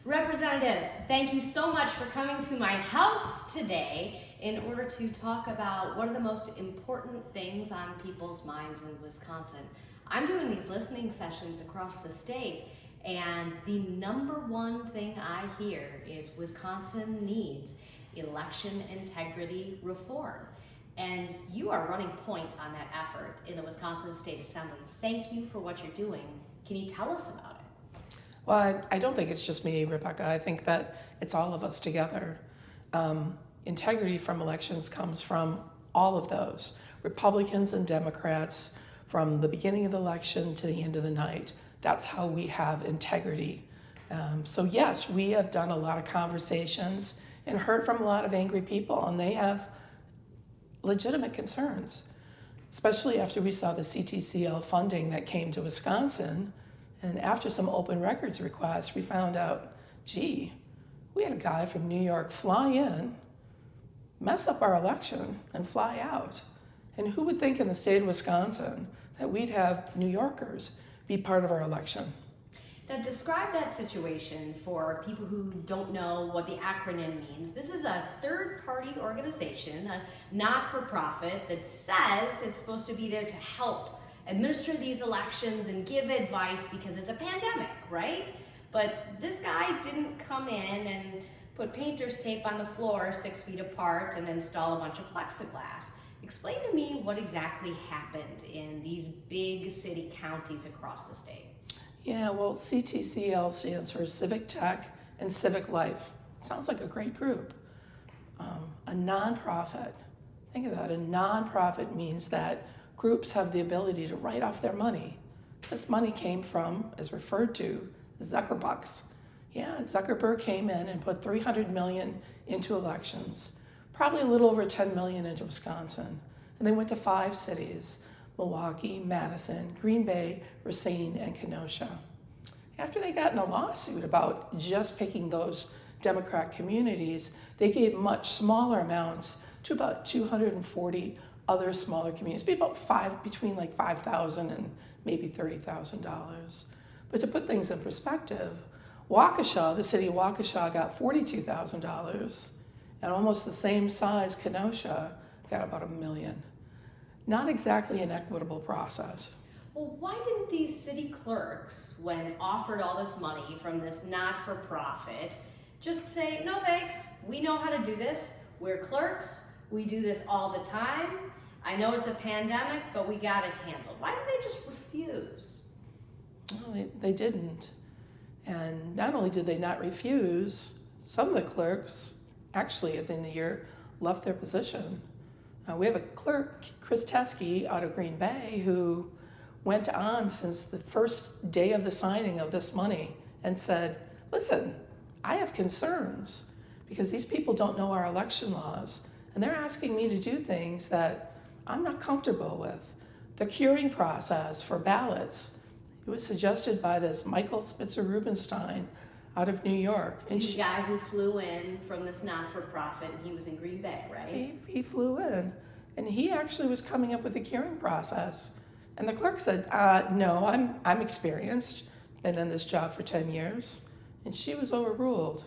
Representative, thank you so much for coming to my house today in order to talk about what are the most important things on people's minds in Wisconsin. I'm doing these listening sessions across the state, and the number one thing I hear is Wisconsin needs election integrity reform. And you are running point on that effort in the Wisconsin State Assembly. Thank you for what you're doing. Can you tell us about it? Well, I don't think it's just me, Rebecca. I think that it's all of us together. Integrity from elections comes from all of those, Republicans and Democrats, from the beginning of the election to the end of the night. That's how we have integrity. So yes, we have done a lot of conversations and heard from a lot of angry people, and they have legitimate concerns, especially after we saw the CTCL funding that came to Wisconsin. And after some open records requests, we found out, gee, we had a guy from New York fly in, mess up our election, and fly out. And who would think in the state of Wisconsin that we'd have New Yorkers be part of our election? Now describe that situation for people who don't know what the acronym means. This is a third-party organization, a not-for-profit, that says it's supposed to be there to help administer these elections and give advice because it's a pandemic, right? But this guy didn't come in and put painter's tape on the floor 6 feet apart and install a bunch of plexiglass. Explain to me what exactly happened in these big city counties across the state. Yeah, well, CTCL stands for Civic Tech and Civic Life. Sounds like a great group. A nonprofit, think of that, a nonprofit means that groups have the ability to write off their money. This money came from, is referred to, Zuckerbucks. Yeah, Zuckerberg came in and put $300 million into elections, probably a little over $10 million into Wisconsin. And they went to 5 cities, Milwaukee, Madison, Green Bay, Racine, and Kenosha. After they got in a lawsuit about just picking those Democrat communities, they gave much smaller amounts to about 240 other smaller communities, between like $5,000 and maybe $30,000. But to put things in perspective, Waukesha, the city of Waukesha, got $42,000, and almost the same size Kenosha got about $1 million. Not exactly an equitable process. Well, why didn't these city clerks, when offered all this money from this not-for-profit, just say, no thanks, we know how to do this, we're clerks, we do this all the time, I know it's a pandemic, but we got it handled. Why didn't they just refuse? Well, they didn't. And not only did they not refuse, some of the clerks actually at the end of the year left their position. We have a clerk, Chris Teskey, out of Green Bay, who went on since the first day of the signing of this money and said, listen, I have concerns because these people don't know our election laws, and they're asking me to do things that I'm not comfortable with. The curing process for ballots, it was suggested by this Michael Spitzer Rubenstein out of New York. And the guy who flew in from this not-for-profit, and he was in Green Bay, right? He flew in, and he actually was coming up with a curing process. And the clerk said, no, I'm experienced, been in this job for 10 years. And she was overruled.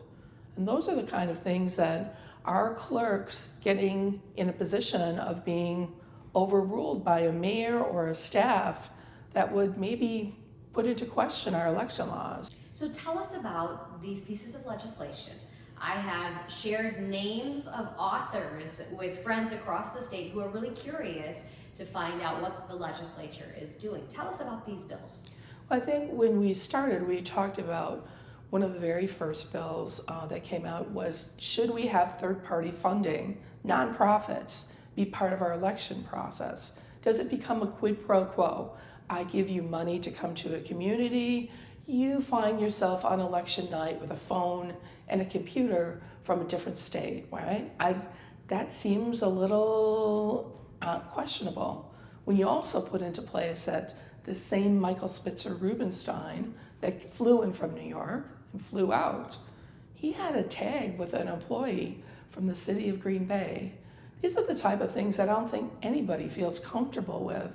And those are the kind of things that our clerks getting in a position of being overruled by a mayor or a staff that would maybe put into question our election laws. So tell us about these pieces of legislation. I have shared names of authors with friends across the state who are really curious to find out what the legislature is doing. Tell us about these bills. Well, I think when we started, we talked about one of the very first bills that came out was, should we have third-party funding, nonprofits, be part of our election process? Does it become a quid pro quo? I give you money to come to a community, you find yourself on election night with a phone and a computer from a different state, right? That seems a little questionable. When you also put into place that the same Michael Spitzer Rubenstein that flew in from New York and flew out, he had a tag with an employee from the city of Green Bay. These are the type of things that I don't think anybody feels comfortable with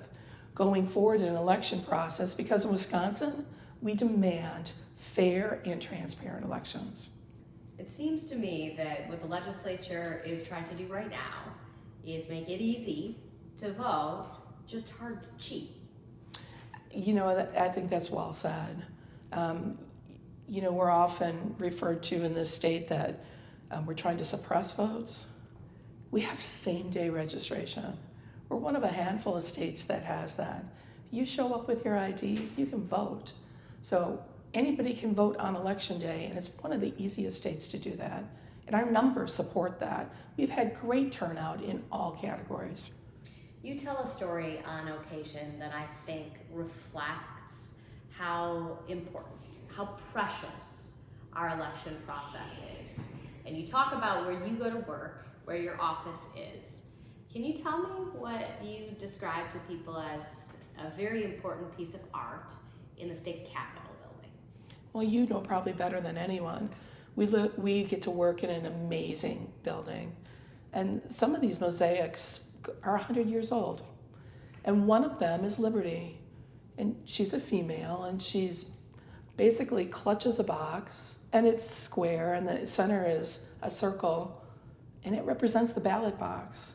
going forward in an election process, because in Wisconsin, we demand fair and transparent elections. It seems to me that what the legislature is trying to do right now is make it easy to vote, just hard to cheat. You know, I think that's well said. You know, we're often referred to in this state that we're trying to suppress votes. We have same-day registration. We're one of a handful of states that has that. You show up with your ID, you can vote. So anybody can vote on election day, and it's one of the easiest states to do that. And our numbers support that. We've had great turnout in all categories. You tell a story on occasion that I think reflects how important, how precious our election process is. And you talk about where you go to work, where your office is. Can you tell me what you describe to people as a very important piece of art in the state capitol building? Well, you know probably better than anyone. We get to work in an amazing building. And some of these mosaics are 100 years old. And one of them is Liberty. And she's a female, and she's basically clutches a box, and it's square, and the center is a circle, and it represents the ballot box.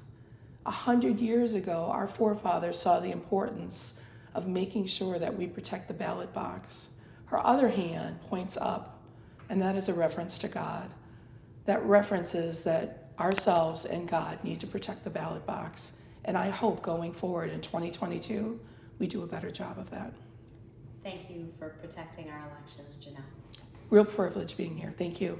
100 years ago, our forefathers saw the importance of making sure that we protect the ballot box. Her other hand points up, and that is a reference to God. That references that ourselves and God need to protect the ballot box. And I hope going forward in 2022, we do a better job of that. Thank you for protecting our elections, Janel. Real privilege being here. Thank you.